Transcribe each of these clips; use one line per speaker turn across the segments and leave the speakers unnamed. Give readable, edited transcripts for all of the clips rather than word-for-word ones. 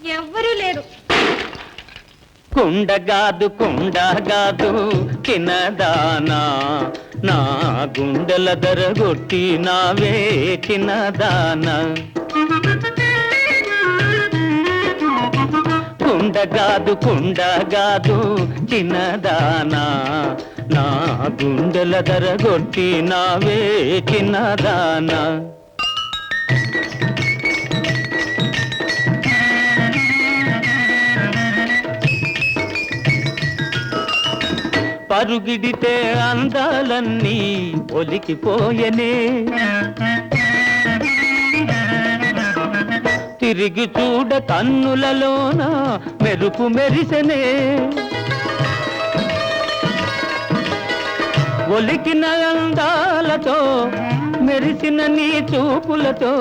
ఎవ్వరూ లేరు.
కుండగాదు కుండగాదు చిన్నదానా, నా గుండెల దరగొట్టి నావే చిన్నదానా. కుండగాదు కుండగాదు చిన్నదానా, నా గుండెల దరగొట్టి నావే చిన్నదానా. పరుగిడితే అందాలన్నీ ఒలికిపోయనే, తిరిగి చూడ కన్నులలోన మెరుపు మెరిసెనే. ఒలికిన అందాలతో మెరిసిన నీ చూపులతో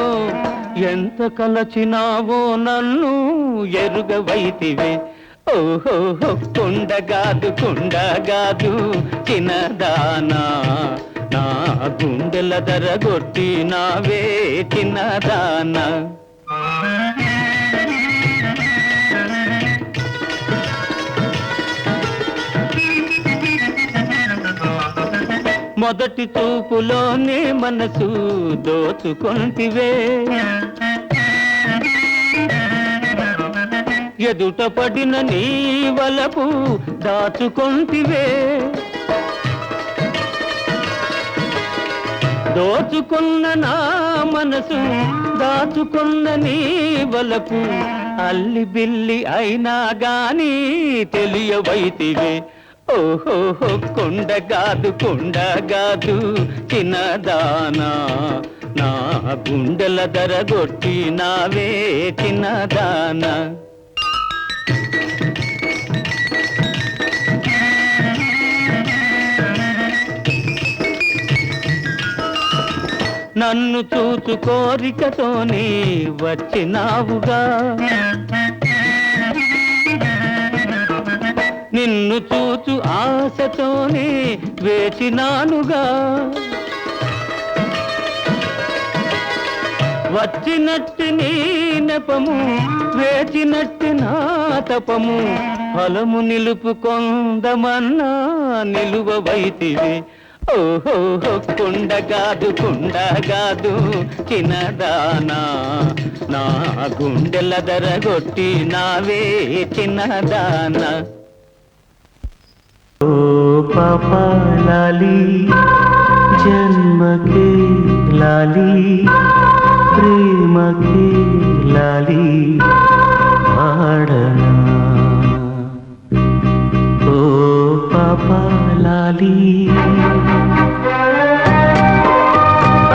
ఎంత కలచినావో నన్ను ఎరుగవైతివే. ఓహో కుండగాదు కుండగాదు చిన్నదానా, నా గుండెల దరగొట్టి నావే చిన్నదానా. మొదటి చూపులోనే మనసు దోచుకొంటివే, ఎదుట పడిన నీ వలపు దాచుకొంటివే. దోచుకున్న నా మనసు దాచుకున్న నీ వలపు అల్లి బిల్లి అయినా గాని తెలియవైతివే. ఓహో కుండగాదు కుండగాదు చిన్నదానా, నా గుండెల దరగొట్టి నావే చిన్నదానా. నన్ను చూచు కోరికతోనే వచ్చినావుగా, నిన్ను చూచు ఆశతోనే వేచినానుగా. వచ్చినట్టు నీ నెపము వేచినట్టు నా తపము, ఫలము నిలుపుకొందమన్నా నిలువవైతివే. ఓహో కుండగాదు కుండగాదు చిన్నదానా, నా గుండెల దరగొట్టి నావే చిన్నదానా. ఓ పాపా లాలి జన్మకే లాలి,